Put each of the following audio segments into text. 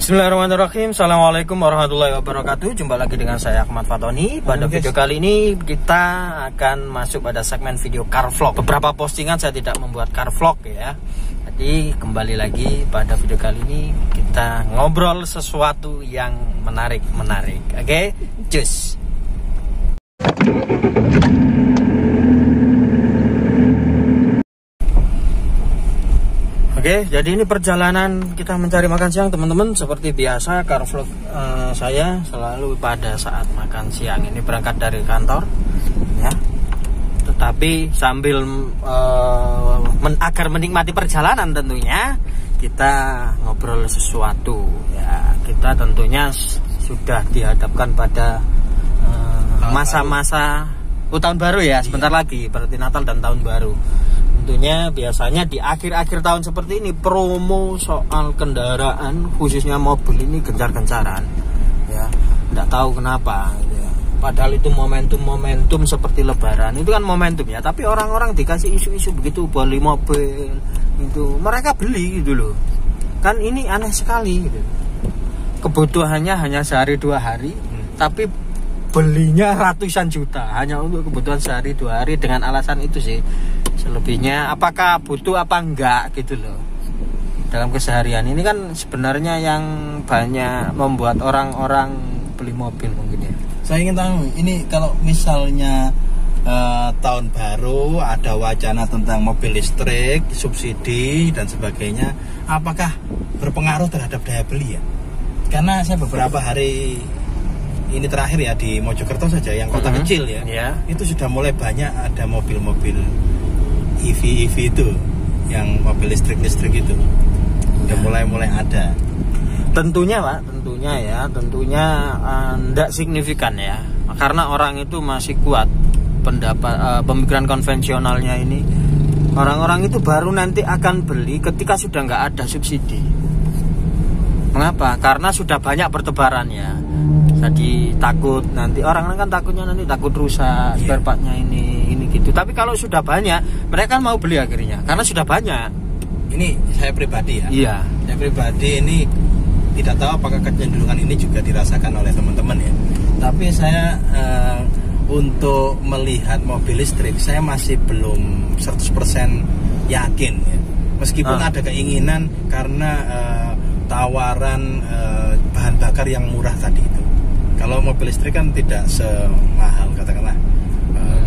Bismillahirrahmanirrahim. Assalamualaikum warahmatullahi wabarakatuh. Jumpa lagi dengan saya Ahmad Fatoni. Pada video kali ini kita akan masuk pada segmen video car vlog. Beberapa postingan saya tidak membuat car vlog ya. Jadi kembali lagi pada video kali ini kita ngobrol sesuatu yang menarik. Oke, cus. Oke, jadi ini perjalanan kita mencari makan siang teman-teman. Seperti biasa car vlog saya selalu pada saat makan siang. Ini berangkat dari kantor ya. Tetapi sambil agar menikmati perjalanan tentunya kita ngobrol sesuatu ya. Kita tentunya sudah dihadapkan pada masa-masa tahun baru ya, sebentar lagi berarti Natal dan tahun baru. Tentunya biasanya di akhir-akhir tahun seperti ini promo soal kendaraan khususnya mobil ini gencar-gencaran ya, nggak tahu kenapa gitu ya. Padahal itu momentum seperti lebaran itu kan momentum ya, tapi orang-orang dikasih isu-isu begitu beli mobil itu mereka beli gitu loh. Kan ini aneh sekali gitu. Kebutuhannya hanya sehari 2 hari tapi belinya ratusan juta hanya untuk kebutuhan sehari 2 hari dengan alasan itu sih. Selebihnya apakah butuh apa enggak gitu loh. Dalam keseharian ini kan sebenarnya yang banyak membuat orang-orang beli mobil mungkin ya. Saya ingin tahu ini kalau misalnya tahun baru ada wacana tentang mobil listrik, subsidi dan sebagainya, apakah berpengaruh terhadap daya beli ya? Karena saya beberapa hari ini terakhir ya di Mojokerto saja yang kota kecil ya, itu sudah mulai banyak ada mobil-mobil EV itu, yang mobil listrik itu udah mulai ada. Tentunya Pak, tentunya tidak signifikan ya, karena orang itu masih kuat pemikiran konvensionalnya ini. Orang-orang itu baru nanti akan beli ketika sudah nggak ada subsidi. Mengapa? Karena sudah banyak bertebarannya. Jadi takut nanti orang kan takutnya nanti takut rusak spare partnya ini gitu. Tapi kalau sudah banyak mereka kan mau beli akhirnya karena sudah banyak. Ini saya pribadi ya. Iya. Saya pribadi ini tidak tahu apakah kecenderungan ini juga dirasakan oleh teman-teman ya. Tapi saya untuk melihat mobil listrik saya masih belum 100% yakin ya. Meskipun ada keinginan karena tawaran bahan bakar yang murah tadi itu. Kalau mobil listrik kan tidak semahal katakanlah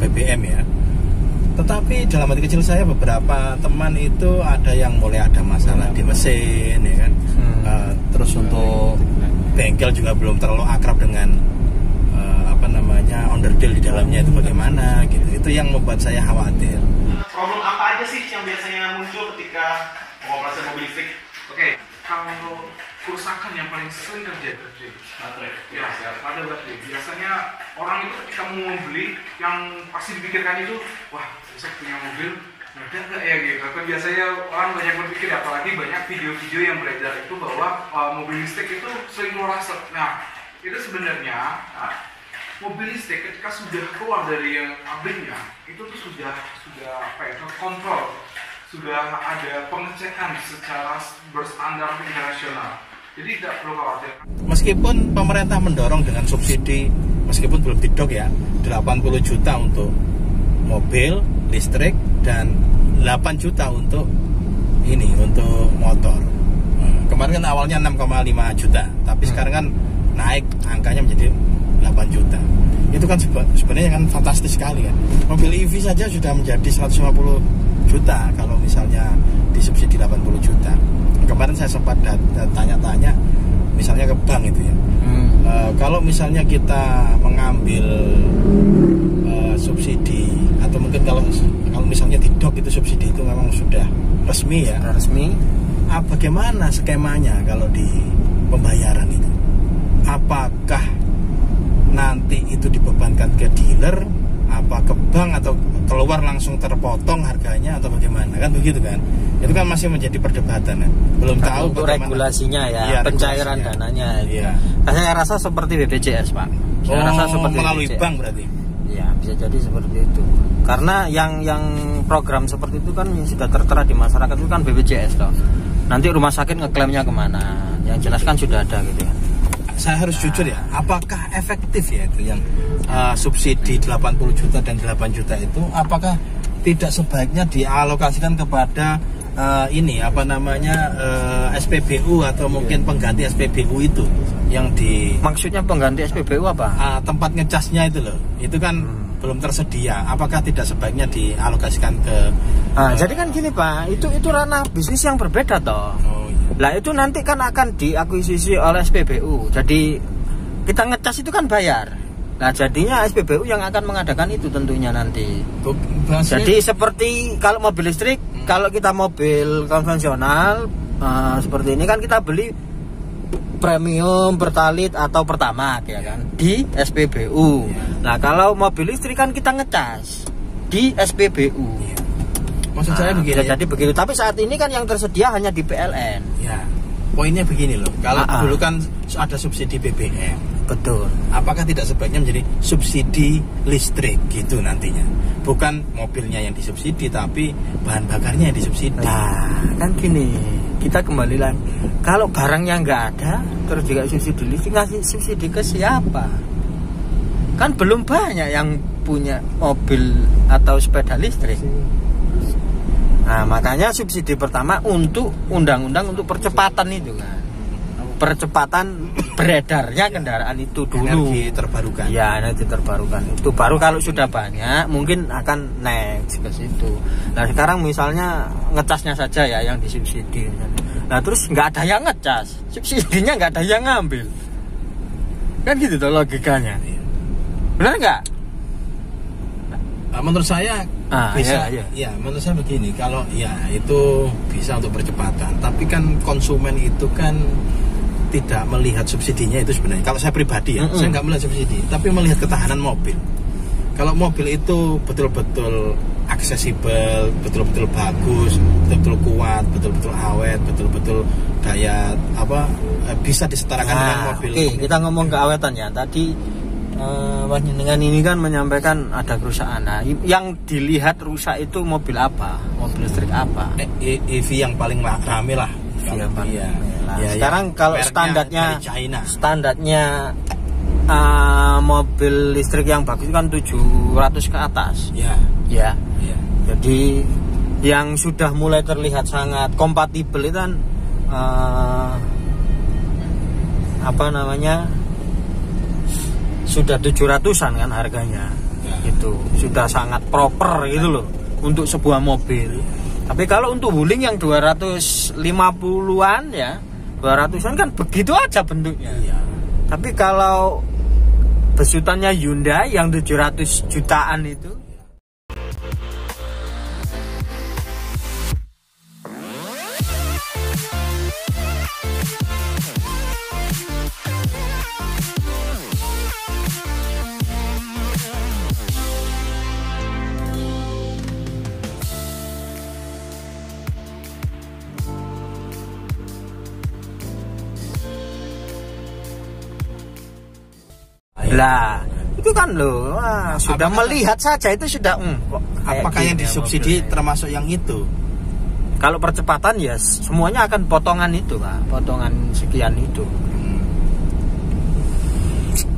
BBM ya. Tetapi dalam hati kecil saya beberapa teman itu ada yang mulai ada masalah di mesin ya kan. Terus untuk bengkel juga belum terlalu akrab dengan onderdil di dalamnya itu bagaimana gitu. Itu yang membuat saya khawatir. Problem apa aja sih yang biasanya muncul ketika mengoperasikan mobil listrik? Oke, kalau kerusakan yang paling sering terjadi baterai. Ya, pada baterai. Biasanya orang itu ketika mau membeli yang pasti dipikirkan itu, wah, besok punya mobil, ada nggak ya gitu. Kan biasanya orang banyak berpikir, apalagi banyak video-video yang beredar itu bahwa mobil listrik itu sering keluar asap. Nah, itu sebenarnya mobil listrik ketika sudah keluar dari pabriknya itu tuh sudah terkontrol. Sudah ada pengecekan secara berstandar internasional. Jadi tidak perlu khawatir. Meskipun pemerintah mendorong dengan subsidi, meskipun belum didok ya, 80 juta untuk mobil listrik dan 8 juta untuk motor. Kemarin kan awalnya 6,5 juta, tapi sekarang kan naik angkanya menjadi 8 juta. Itu kan sebenarnya kan fantastis sekali kan. Mobil EV saja sudah menjadi 150 juta kalau misalnya disubsidi 80 juta. Kemarin saya sempat tanya-tanya misalnya ke bank itu ya. Kalau misalnya kita mengambil subsidi atau mungkin kalau misalnya didok itu subsidi itu memang sudah resmi ya. Bagaimana skemanya kalau di pembayaran itu? Apakah nanti itu dibebankan ke dealer, apa ke bank atau keluar langsung terpotong harganya atau bagaimana kan begitu kan? Itu kan masih menjadi perdebatan kan? Belum tahu untuk regulasinya ya, pencairan dananya. Iya. Saya rasa seperti BPJS Pak. Saya rasa seperti melalui BPJS. Bank berarti. Ya bisa jadi seperti itu. Karena yang program seperti itu kan yang sudah tertera di masyarakat itu kan BPJS toh. Nanti rumah sakit ngeklaimnya kemana? yang jelas kan sudah ada gitu kan. Saya harus jujur ya, apakah efektif ya itu yang subsidi 80 juta dan 8 juta itu, apakah tidak sebaiknya dialokasikan kepada ini apa namanya SPBU atau mungkin pengganti SPBU itu yang di Maksudnya pengganti SPBU apa? tempat ngecasnya itu loh, itu kan belum tersedia. Apakah tidak sebaiknya dialokasikan ke Jadi kan gini Pak, itu ranah bisnis yang berbeda toh. oh, iya. Lah itu nanti kan akan diakuisisi oleh SPBU. Jadi kita ngecas itu kan bayar. Nah jadinya SPBU yang akan mengadakan itu tentunya nanti. Jadi seperti kalau mobil listrik, kalau kita mobil konvensional seperti ini kan kita beli premium, pertalit atau pertamax ya kan di SPBU. Nah kalau mobil listrik kan kita ngecas di SPBU. Maksud saya begini. Jadi begitu. Tapi saat ini kan yang tersedia hanya di PLN. Ya, poinnya begini loh. Kalau dulu kan ada subsidi BBM. Betul. Apakah tidak sebaiknya menjadi subsidi listrik gitu nantinya? Bukan mobilnya yang disubsidi, tapi bahan bakarnya yang disubsidi. Nah, kan gini, kita kembali lagi. Kalau barangnya nggak ada, terus juga subsidi listrik, ngasih subsidi ke siapa? Kan belum banyak yang punya mobil atau sepeda listrik. Nah, makanya subsidi pertama untuk undang-undang untuk percepatan itu kan. Percepatan beredarnya kendaraan itu dulu. Energi terbarukan. Ya, energi terbarukan. Itu baru kalau sudah banyak mungkin akan next ke situ. Nah, sekarang misalnya ngecasnya saja ya yang disubsidi. Nah, terus nggak ada yang ngecas, subsidinya nggak ada yang ngambil. Kan gitu tuh logikanya. Benar nggak? Menurut saya bisa. Ya. Ya, menurut saya begini. Kalau ya itu bisa untuk percepatan, tapi kan konsumen itu kan tidak melihat subsidinya itu sebenarnya. Kalau saya pribadi ya, saya nggak melihat subsidi, tapi melihat ketahanan mobil. Kalau mobil itu betul-betul aksesibel, betul-betul bagus, betul-betul kuat, betul-betul awet, betul-betul daya bisa disetarakan dengan mobil. Oke, kita ngomong keawetan ya. Tadi dengan ini kan menyampaikan ada kerusakan. Nah, yang dilihat rusak itu mobil apa? Mobil listrik apa? EV yang paling rame lah. Sekarang kalau standarnya mobil listrik yang bagus kan 700 ke atas. Ya. Jadi yang sudah mulai terlihat sangat kompatibel itu kan sudah 700-an kan harganya. Itu sudah sangat proper gitu loh untuk sebuah mobil. Tapi kalau untuk wuling yang 250-an ya, 200-an kan begitu aja bentuknya. Tapi kalau besutannya Hyundai yang 700 jutaan itu lah, itu kan loh, sudah melihat saja itu sudah apakah yang disubsidi termasuk yang itu? Kalau percepatan ya semuanya akan potongan itu Pak, potongan sekian itu.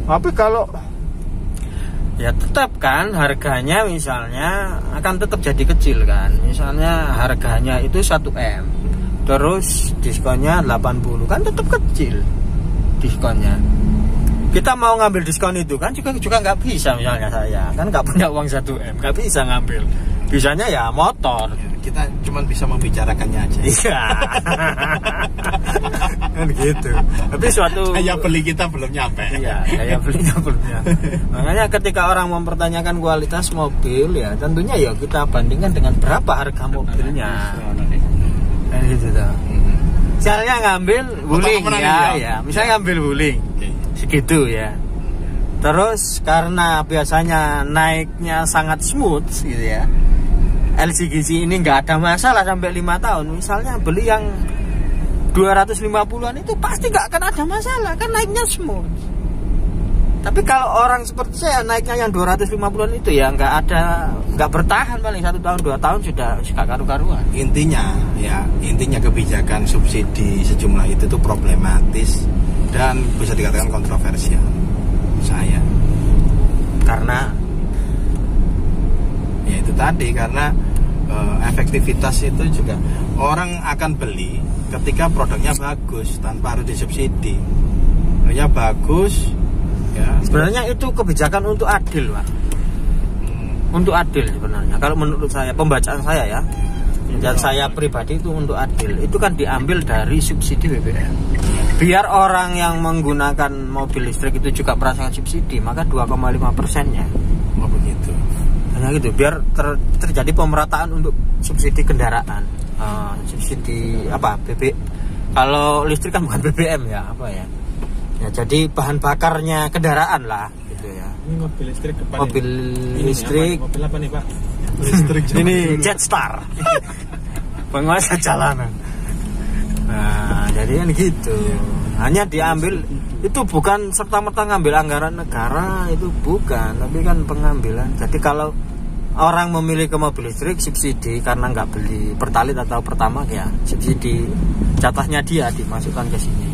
Tapi kalau ya tetap kan harganya misalnya akan tetap jadi kecil kan. Misalnya harganya itu 1M, terus diskonnya 80 kan tetap kecil diskonnya. Kita mau ngambil diskon itu kan juga nggak bisa, misalnya saya kan nggak punya uang 1M, nggak bisa ngambil. Bisanya ya motor. Kita cuma bisa membicarakannya aja. Iya. Kan gitu. Tapi suatu daya beli kita belum nyampe. Iya, daya belinya belum nyampe. Makanya ketika orang mempertanyakan kualitas mobil ya tentunya ya kita bandingkan dengan berapa harga mobilnya. Kan gitu tuh. Misalnya ngambil wuling ya. Misalnya ngambil wuling. Segitu ya. Terus karena biasanya naiknya sangat smooth gitu ya, LCGC ini nggak ada masalah sampai 5 tahun. Misalnya beli yang 250-an itu pasti nggak akan ada masalah kan naiknya smooth. Tapi kalau orang seperti saya naiknya yang 250-an itu ya nggak bertahan, paling 1 tahun 2 tahun sudah karu-karuan. Intinya kebijakan subsidi sejumlah itu tuh problematis dan bisa dikatakan kontroversial saya. Karena ya itu tadi, karena efektivitas itu juga orang akan beli ketika produknya bagus tanpa harus disubsidi. Produknya bagus ya. Sebenarnya itu kebijakan untuk adil, Pak. Untuk adil sebenarnya. Kalau menurut saya, pembacaan saya ya, dan saya pribadi itu untuk adil. Itu kan diambil dari subsidi BBM. Biar orang yang menggunakan mobil listrik itu juga merasakan subsidi, maka 2,5%-nya. Oh begitu. Hanya gitu, biar terjadi pemerataan untuk subsidi kendaraan. Subsidi apa? Kalau listrik kan bukan BBM ya, apa ya? Ya jadi bahan bakarnya kendaraan lah gitu ya. Ini mobil listrik depan. Mobil listrik. Mobil apa nih, Pak? Listrik. Ini Jetstar. Penguasa jalanan. Nah, jadi kan gitu. Hanya diambil, itu bukan serta-merta ngambil anggaran negara, itu bukan, tapi kan pengambilan. Jadi kalau orang memilih ke mobil listrik subsidi karena nggak beli Pertalite atau Pertamax ya, subsidi jatahnya dia dimasukkan ke sini.